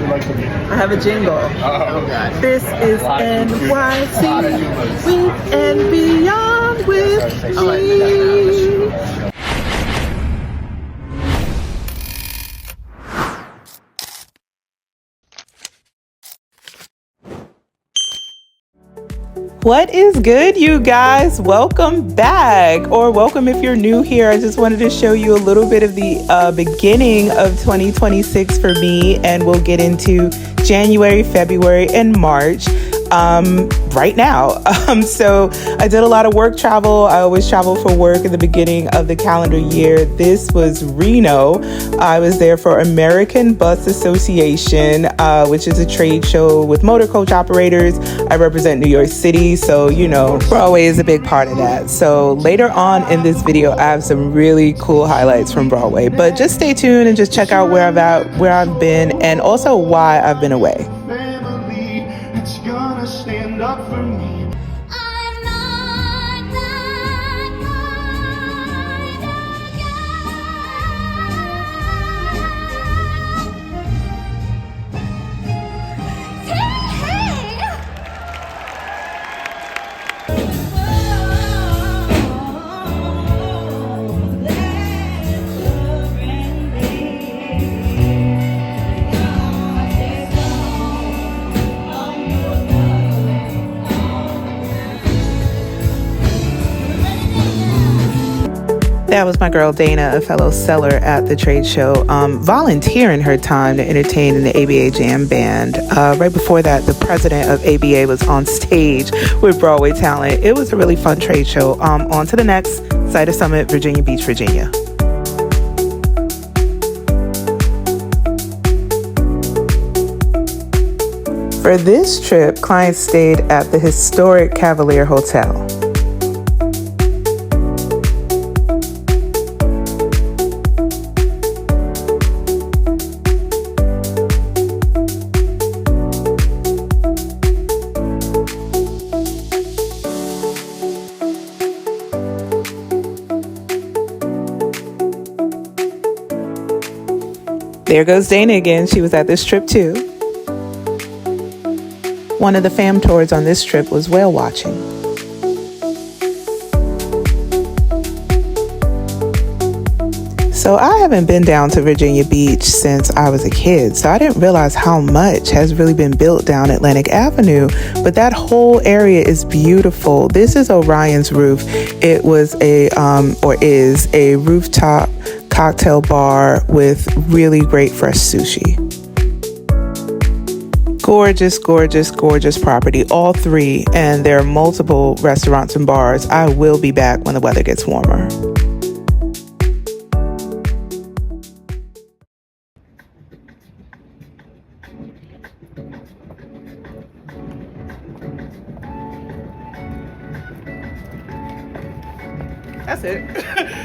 I have a jingle. Oh, God. This is NYC Week and Beyond with G. What is good, you guys? Welcome back, or welcome if you're new here. I just wanted to show you a little bit of the beginning of 2026 for me, and we'll get into January, February, and March right now. So I did a lot of work travel. I always travel for work at the beginning of the calendar year. This was Reno. I was there for American Bus Association, which is a trade show with motor coach operators. I represent New York City, so you know, Broadway is a big part of that. So later on in this video, I have some really cool highlights from Broadway, but just stay tuned and just check out where I've been, and also why I've been away. Stand up for me. I'm not that kind of That was my girl Dana, a fellow seller at the trade show, volunteering her time to entertain in the ABA Jam Band. Right before that, the president of ABA was on stage with Broadway talent. It was a really fun trade show. On to the next, Cider Summit, Virginia Beach, Virginia. For this trip, clients stayed at the historic Cavalier Hotel. There goes Dana again. She was at this trip too. One of the fam tours on this trip was whale watching. So I haven't been down to Virginia Beach since I was a kid, so I didn't realize how much has really been built down Atlantic Avenue, but that whole area is beautiful. This is Orion's Roof. It was is a rooftop cocktail bar with really great fresh sushi. Gorgeous, gorgeous, gorgeous property, all three, and there are multiple restaurants and bars. I will be back when the weather gets warmer. That's it.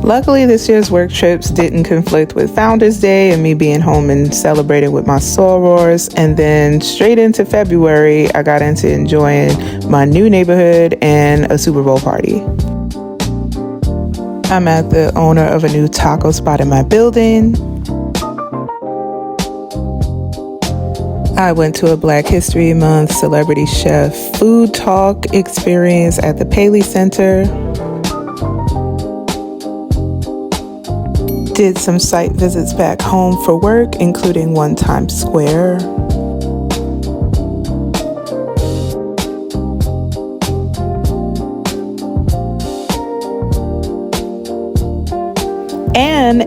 Luckily, this year's work trips didn't conflict with Founders Day and me being home and celebrating with my sorors. And then straight into February, I got into enjoying my new neighborhood and a Super Bowl party. I met the owner of a new taco spot in my building. I went to a Black History Month celebrity chef food talk experience at the Paley Center. Did some site visits back home for work, including one Times Square.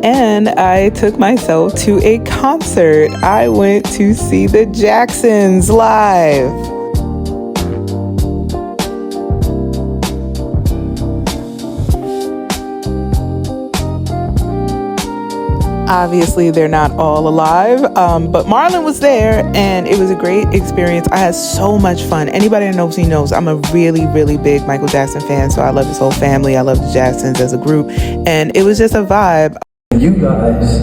And I took myself to a concert. I went to see the Jacksons live. Obviously, they're not all alive, but Marlon was there, and it was a great experience. I had so much fun. Anybody that knows me knows I'm a really, really big Michael Jackson fan, so I love his whole family. I love the Jacksons as a group, and it was just a vibe. You guys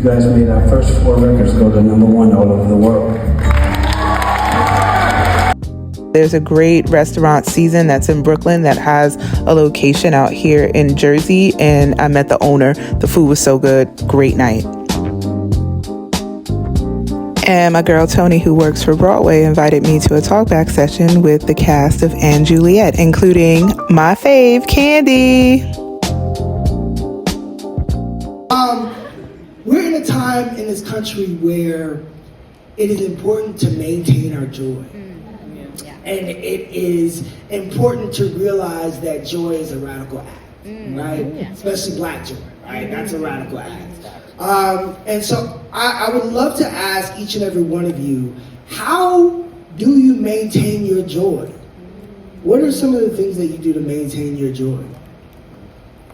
You guys made our first 4 records go to #1 all over the world. There's a great restaurant, Season, that's in Brooklyn that has a location out here in Jersey, and I met the owner. The food was so good. Great night. And my girl Tony, who works for Broadway, invited me to a talkback session with the cast of & Juliet, including my fave, Candy. We're in a time in this country where it is important to maintain our joy. And it is important to realize that joy is a radical act, right? Especially Black joy, right? That's a radical act. And so I would love to ask each and every one of you, how do you maintain your joy? What are some of the things that you do to maintain your joy?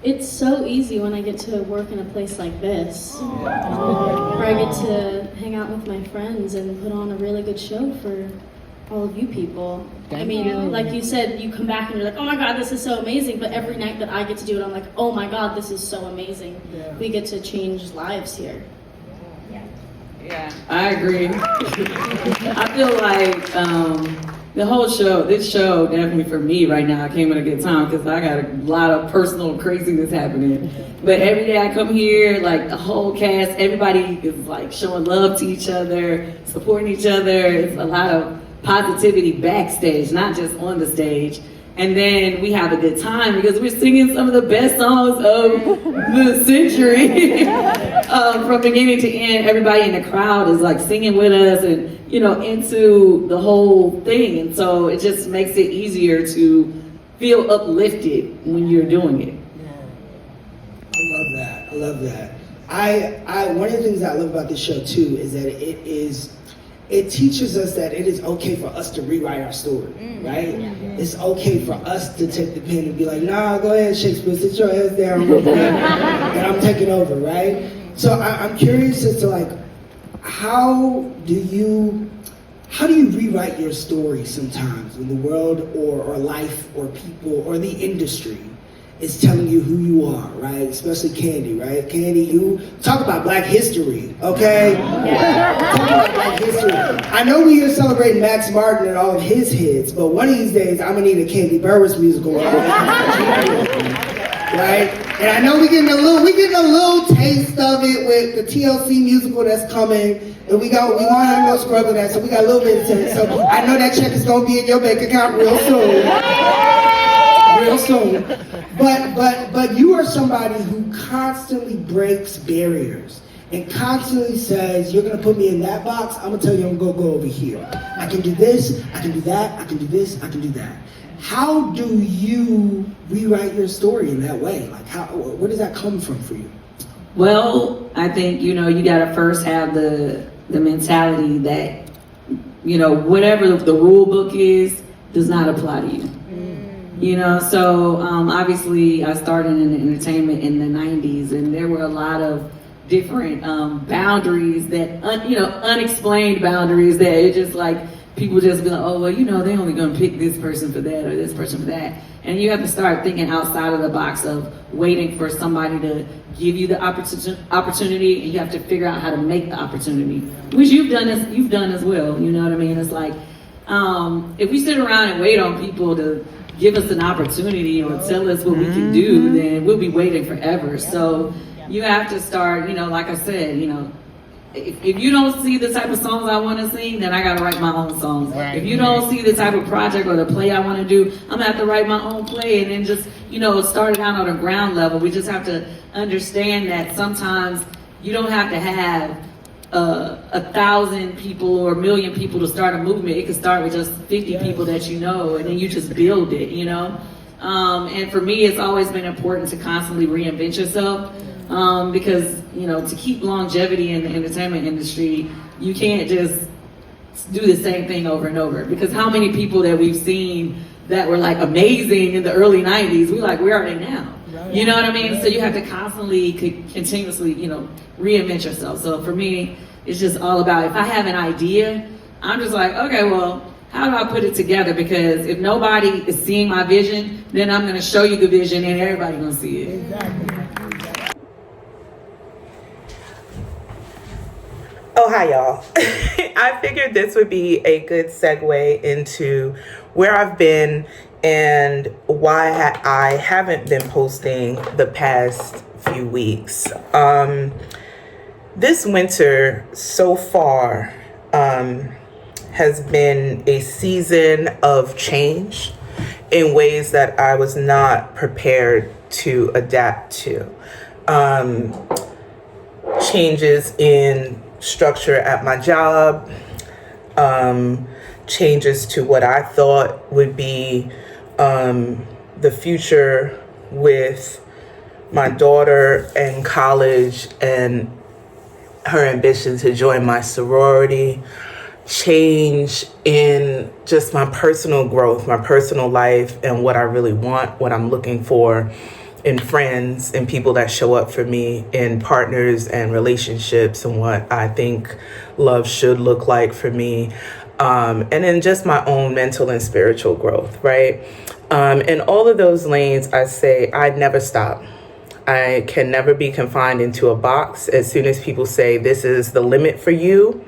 It's so easy when I get to work in a place like this, where I get to hang out with my friends and put on a really good show for all of you people. I mean, like you said, you come back and you're like, oh my God, this is so amazing. But every night that I get to do it, I'm like, oh my God, this is so amazing. Yeah. We get to change lives here. Yeah, I agree. I feel like the whole show, this show, definitely for me right now, I came at a good time because I got a lot of personal craziness happening. But every day I come here, like the whole cast, everybody is like showing love to each other, supporting each other. It's a lot of positivity backstage, not just on the stage. And then we have a good time because we're singing some of the best songs of the century. From beginning to end, everybody in the crowd is like singing with us and, you know, into the whole thing. And so it just makes it easier to feel uplifted when you're doing it. I love that. I love that. I one of the things I love about this show too is that it teaches us that it is okay for us to rewrite our story, right? It's okay for us to take the pen and be like, nah, go ahead, Shakespeare, sit your ass down and I'm taking over, right? So I'm curious as to like, how do you rewrite your story sometimes when the world or life or people or the industry is telling you who you are, right? Especially Candy, right? Candy, you talk about Black history, okay? Talk about Black history. I know we're here celebrating Max Martin and all of his hits, but one of these days I'm gonna need a Candy Burris musical, right? And I know we're getting a little taste of it with the TLC musical that's coming, and we gonna have no scrub of that, so we got a little bit of taste. So I know that check is gonna be in your bank account real soon. Real soon. But you are somebody who constantly breaks barriers and constantly says, you're gonna put me in that box, I'm gonna tell you I'm gonna go over here. I can do this, I can do that, I can do this, I can do that. How do you rewrite your story in that way? Like where does that come from for you? Well, I think, you know, you gotta first have the mentality that, you know, whatever the rule book is, does not apply to you. You know, so obviously I started in entertainment in the 90s, and there were a lot of different boundaries that, unexplained boundaries that it just like, people just be like, oh, well, you know, they're only gonna pick this person for that or this person for that. And you have to start thinking outside of the box of waiting for somebody to give you the opportunity, and you have to figure out how to make the opportunity, which you've done as well, you know what I mean? It's like, if we sit around and wait on people to give us an opportunity or tell us what we can do, then we'll be waiting forever. So you have to start, you know, like I said, you know, if you don't see the type of songs I want to sing, then I got to write my own songs. Right. If you don't see the type of project or the play I want to do, I'm going to have to write my own play, and then just, you know, start it out on the ground level. We just have to understand that sometimes you don't have to have 1,000 people or 1,000,000 people to start a movement. It could start with just 50 people that you know, and then you just build it, you know? And for me, it's always been important to constantly reinvent yourself, because, you know, to keep longevity in the entertainment industry, you can't just do the same thing over and over. Because how many people that we've seen that were like amazing in the early 90s, we're like, where are they now? You know what I mean? So you have to constantly, continuously, you know, reinvent yourself. So for me, it's just all about, if I have an idea, I'm just like, okay, well, how do I put it together? Because if nobody is seeing my vision, then I'm going to show you the vision and everybody's going to see it. Exactly. hi y'all. I figured this would be a good segue into where I've been and why I haven't been posting the past few weeks. This winter so far has been a season of change in ways that I was not prepared to adapt to. Changes in structure at my job, changes to what I thought would be the future with my daughter in college and her ambition to join my sorority, change in just my personal growth, my personal life, and what I really want, what I'm looking for in friends and people that show up for me, in partners and relationships, and what I think love should look like for me. And then just my own mental and spiritual growth, right? In all of those lanes, I say I never stop. I can never be confined into a box. As soon as people say this is the limit for you,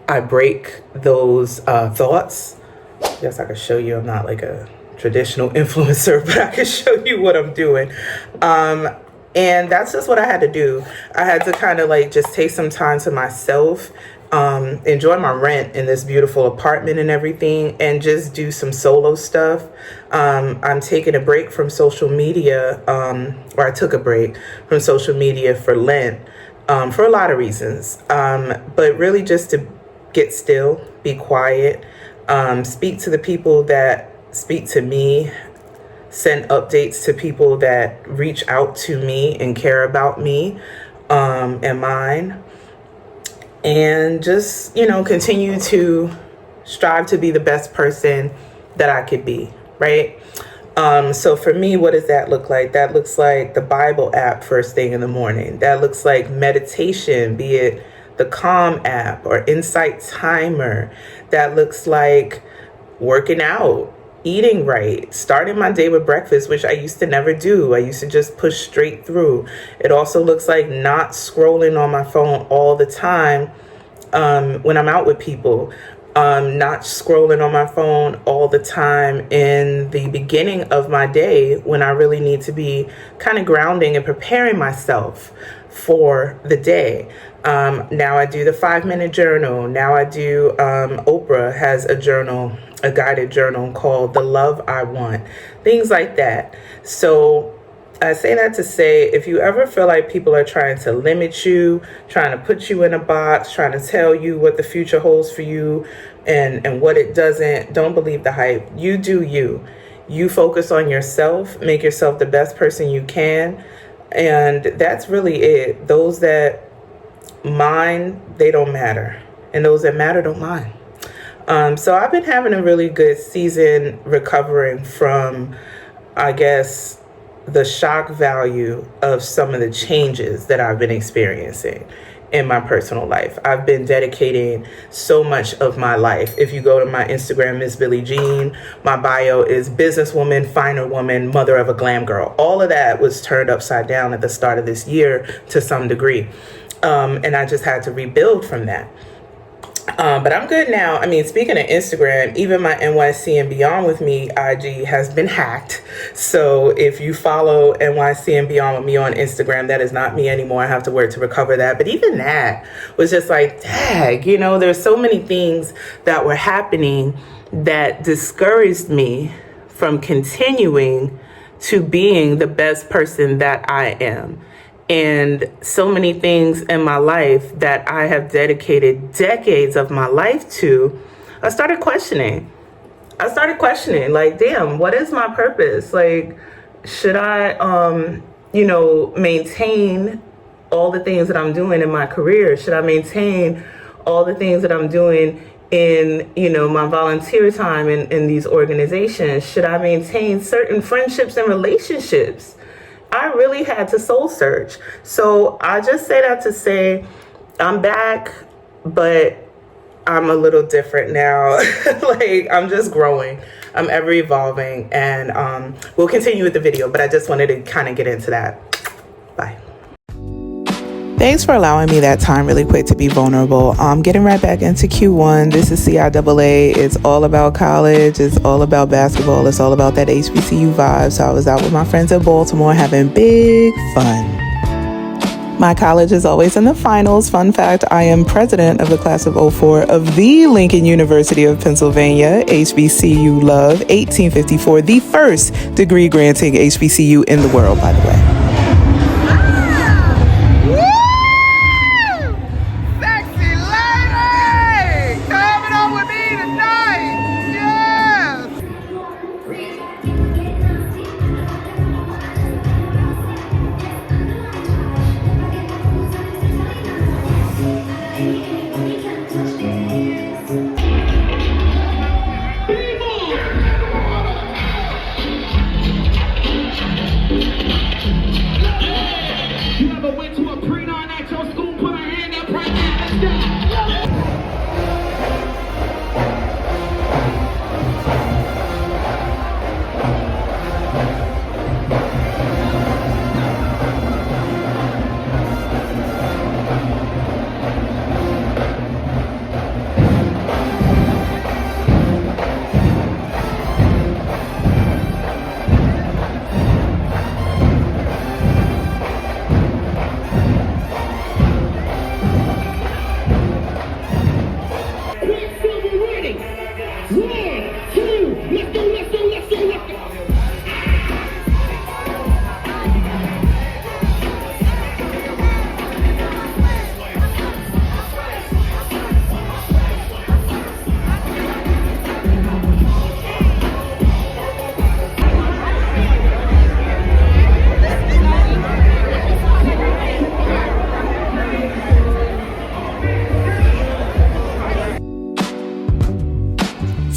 I break those thoughts. I guess I could show you I'm not like a traditional influencer, but I can show you what I'm doing. And that's just what I had to do. I had to kind of like just take some time to myself, enjoy my rent in this beautiful apartment and everything, and just do some solo stuff. I'm taking a break from social media, or I took a break from social media for Lent, for a lot of reasons, but really just to get still, be quiet, speak to the people that speak to me, send updates to people that reach out to me and care about me and mine, and just, continue to strive to be the best person that I could be, right? So for me, what does that look like? That looks like the Bible app first thing in the morning. That looks like meditation, be it the Calm app or Insight Timer. That looks like working out, eating right, starting my day with breakfast, which I used to never do. I used to just push straight through. It also looks like not scrolling on my phone all the time when I'm out with people. Not scrolling on my phone all the time in the beginning of my day when I really need to be kind of grounding and preparing myself for the day. Now I do the 5-minute journal. Now I do, Oprah has a journal, a guided journal called The Love I Want, things like that. So I say that to say, if you ever feel like people are trying to limit you, trying to put you in a box, trying to tell you what the future holds for you and what it doesn't, don't believe the hype. You do you. You focus on yourself, make yourself the best person you can. And that's really it. Those that mind, they don't matter. And those that matter don't mind. So I've been having a really good season recovering from, I guess, the shock value of some of the changes that I've been experiencing in my personal life. I've been dedicating so much of my life. If you go to my Instagram, Miss Billie Jean, my bio is businesswoman, finer woman, mother of a glam girl. All of that was turned upside down at the start of this year to some degree. And I just had to rebuild from that. But I'm good now. I mean, speaking of Instagram, even my NYC and Beyond with Me IG has been hacked. So if you follow NYC and Beyond with Me on Instagram, that is not me anymore. I have to work to recover that. But even that was just like, dang, there's so many things that were happening that discouraged me from continuing to being the best person that I am. And so many things in my life that I have dedicated decades of my life to, I started questioning, like, damn, what is my purpose? Like, should I, maintain all the things that I'm doing in my career? Should I maintain all the things that I'm doing in, my volunteer time in these organizations? Should I maintain certain friendships and relationships? I really had to soul search. So I just say that to say I'm back, but I'm a little different now. Like, I'm just growing. I'm ever evolving. And we'll continue with the video, but I just wanted to kind of get into that. Bye. Thanks for allowing me that time really quick to be vulnerable. Getting right back into Q1. This is CIAA. It's all about college. It's all about basketball. It's all about that HBCU vibe. So I was out with my friends in Baltimore having big fun. My college is always in the finals. Fun fact, I am president of the class of '04 of the Lincoln University of Pennsylvania, HBCU Love, 1854, the first degree granting HBCU in the world, by the way. Sexy lady! Coming on with me tonight! Yes! You ever went to a pre-dawn at your school? Put a hand up right now. Let's Quicksilver ready. 1, 2, let's go, let's go, let's go, let's go.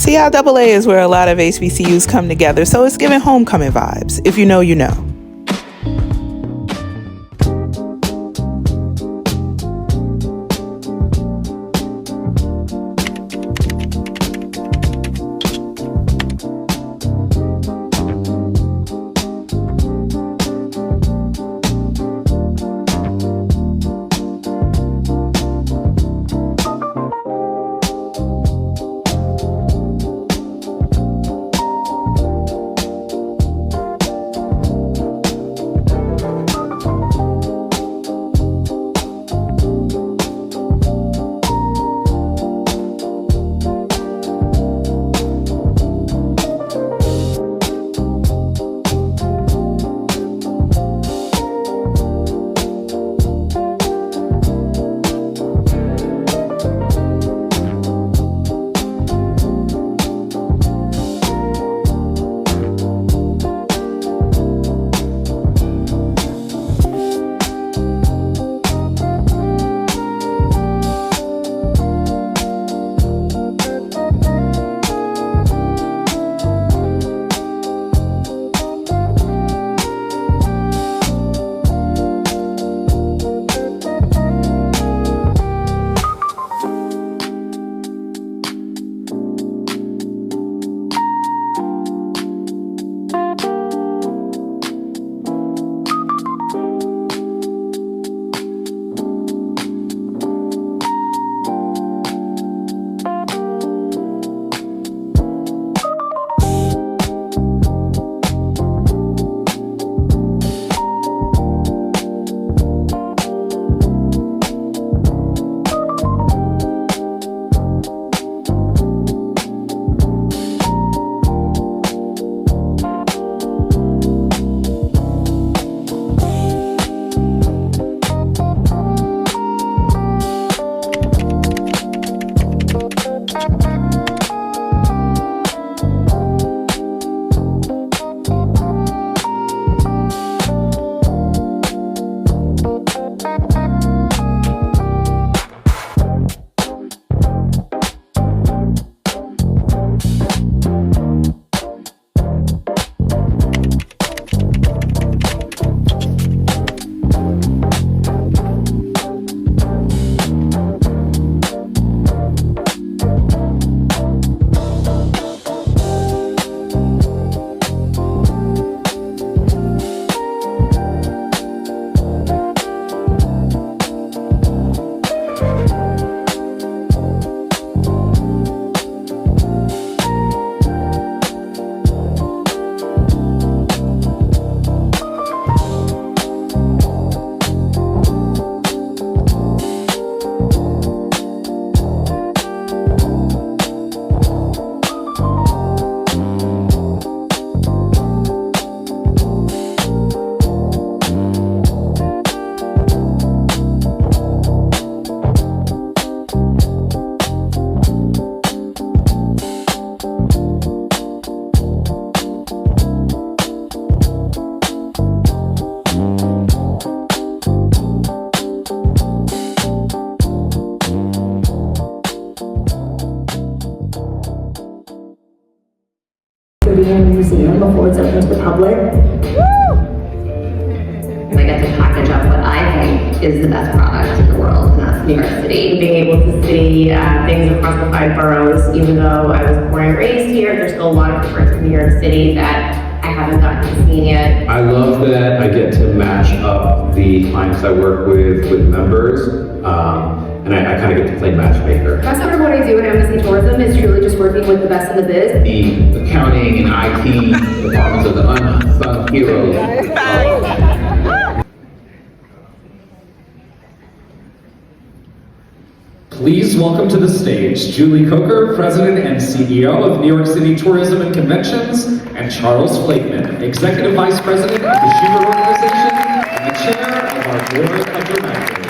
CIAA is where a lot of HBCUs come together, so it's giving homecoming vibes. If you know, you know. City and Museum before it's open to the public. I get to package up what I think is the best product in the world, and that's New York City. Being able to see things across the 5 boroughs, even though I was born and raised here, there's still a lot of parts of New York City that I haven't gotten to see yet. I love that I get to match up the clients I work with members, and I kind of get to play matchmaker. That's sort of what I do at Embassy Tourism, is truly just working with the best in the biz. The accounting and IT departments of the unsung heroes. Please welcome to the stage Julie Coker, President and CEO of New York City Tourism and Conventions, and Charles Flakeman, Executive Vice President of the Shubert Organization and the Chair of our Board of Directors.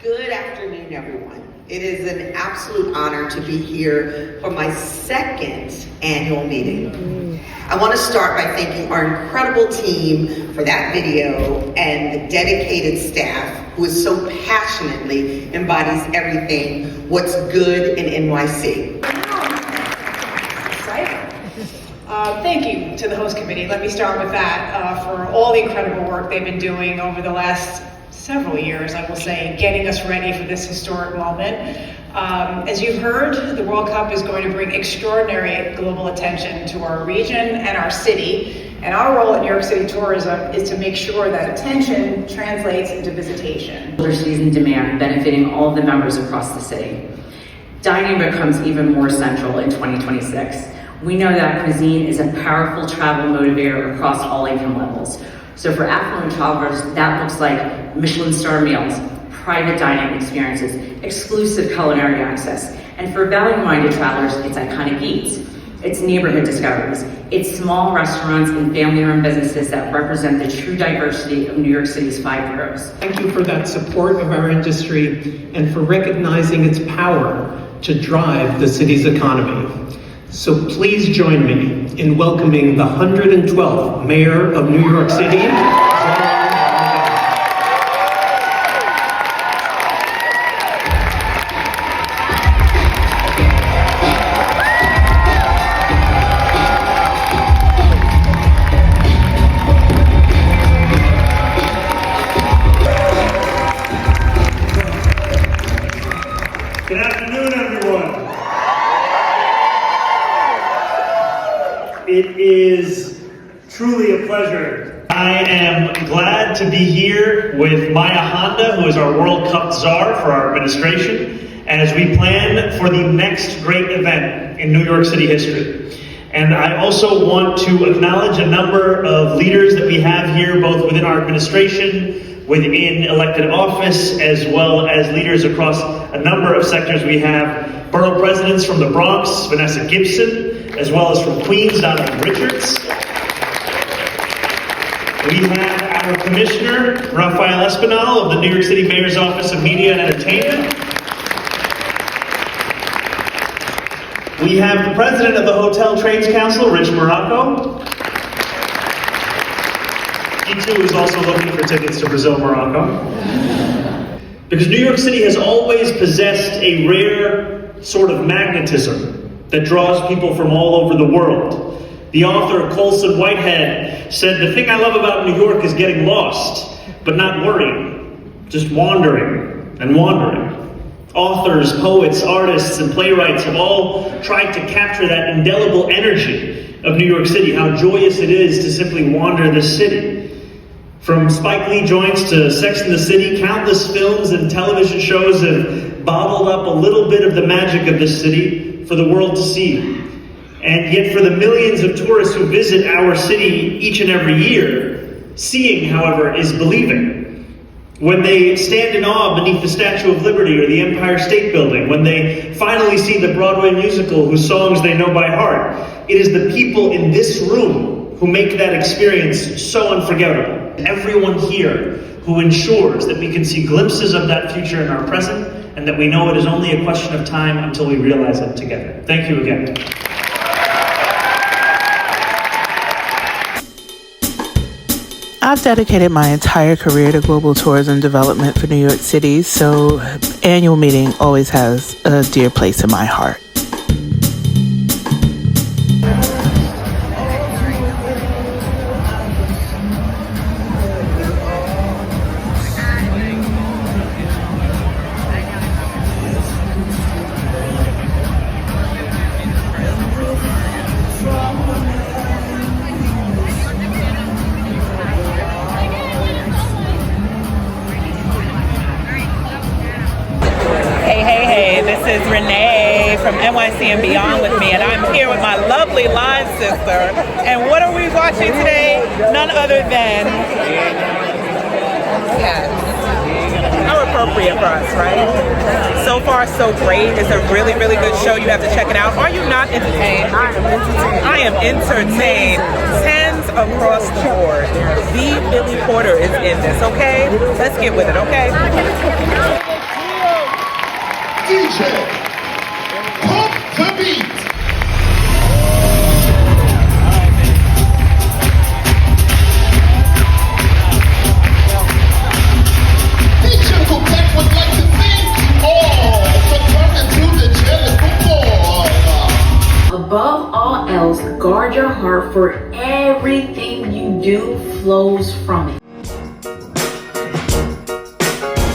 Good afternoon, everyone. It is an absolute honor to be here for my 2nd annual meeting. I want to start by thanking our incredible team for that video and the dedicated staff who is so passionately embodies everything what's good in NYC. Thank you to the host committee. Let me start with that for all the incredible work they've been doing over the last several years, I will say, getting us ready for this historic moment. As you've heard, the World Cup is going to bring extraordinary global attention to our region and our city, and our role at New York City Tourism is to make sure that attention translates into visitation. There's season demand benefiting all of the members across the city. Dining becomes even more central in 2026. We know that cuisine is a powerful travel motivator across all income levels. So for affluent travelers, that looks like Michelin star meals, private dining experiences, exclusive culinary access. And for value-minded travelers, it's iconic eats. It's neighborhood discoveries. It's small restaurants and family-run businesses that represent the true diversity of New York City's 5 boroughs. Thank you for that support of our industry and for recognizing its power to drive the city's economy. So please join me in welcoming the 112th Mayor of New York City, Good afternoon, everyone. It is truly a pleasure. I am glad to be here with Maya Honda, who is our World Cup czar for our administration, as we plan for the next great event in New York City history. And I also want to acknowledge a number of leaders that we have here, both within our administration, within elected office, as well as leaders across a number of sectors. We have borough presidents from the Bronx, Vanessa Gibson, as well as from Queens, Donovan Richards. We have our Commissioner, Rafael Espinal of the New York City Mayor's Office of Media and Entertainment. We have the President of the Hotel Trades Council, Rich Morocco. He too is also looking for tickets to Brazil, Morocco. Because New York City has always possessed a rare sort of magnetism that draws people from all over the world. The author Colson Whitehead said, "The thing I love about New York is getting lost, but not worrying, just wandering and wandering." Authors, poets, artists, and playwrights have all tried to capture that indelible energy of New York City, how joyous it is to simply wander this city. From Spike Lee joints to Sex and the City, countless films and television shows have bottled up a little bit of the magic of this city for the world to see. And yet for the millions of tourists who visit our city each and every year, seeing, however, is believing. When they stand in awe beneath the Statue of Liberty or the Empire State Building, when they finally see the Broadway musical whose songs they know by heart, it is the people in this room who make that experience so unforgettable. Everyone here who ensures that we can see glimpses of that future in our present, and that we know it is only a question of time until we realize it together. Thank you again. I've dedicated my entire career to global tourism development for New York City, so annual meeting always has a dear place in my heart. Hey, this is Renee from NYC and Beyond with me, and I'm here with my lovely live sister. And what are we watching today? None other than Cats. How appropriate for us, right? So far, so great. It's a really, really good show. You have to check it out. Are you not entertained? I am entertained. 10s across the board. The Billy Porter is in this, okay? Let's get with it, okay? DJ, pump the beat. Teacher Quebec would like to thank you all for coming to the Jennifer Ford. Above all else, guard your heart, for everything you do flows from it.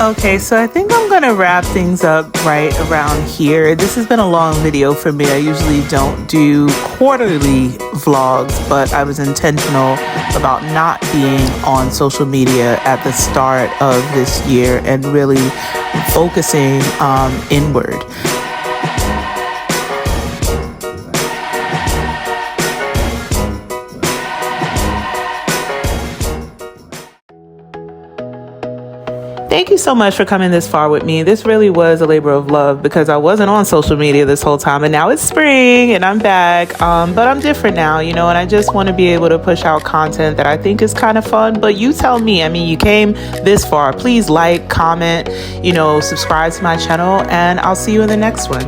Okay, so I think I'm gonna wrap things up right around here. This has been a long video for me. I usually don't do quarterly vlogs, but I was intentional about not being on social media at the start of this year and really focusing inward. Thank you so much for coming this far with me. This really was a labor of love because I wasn't on social media this whole time, and now it's spring and I'm back. But I'm different now, you know, and I just want to be able to push out content that I think is kind of fun. But you tell me, I mean, you came this far. Please like, comment, you know, subscribe to my channel, and I'll see you in the next one.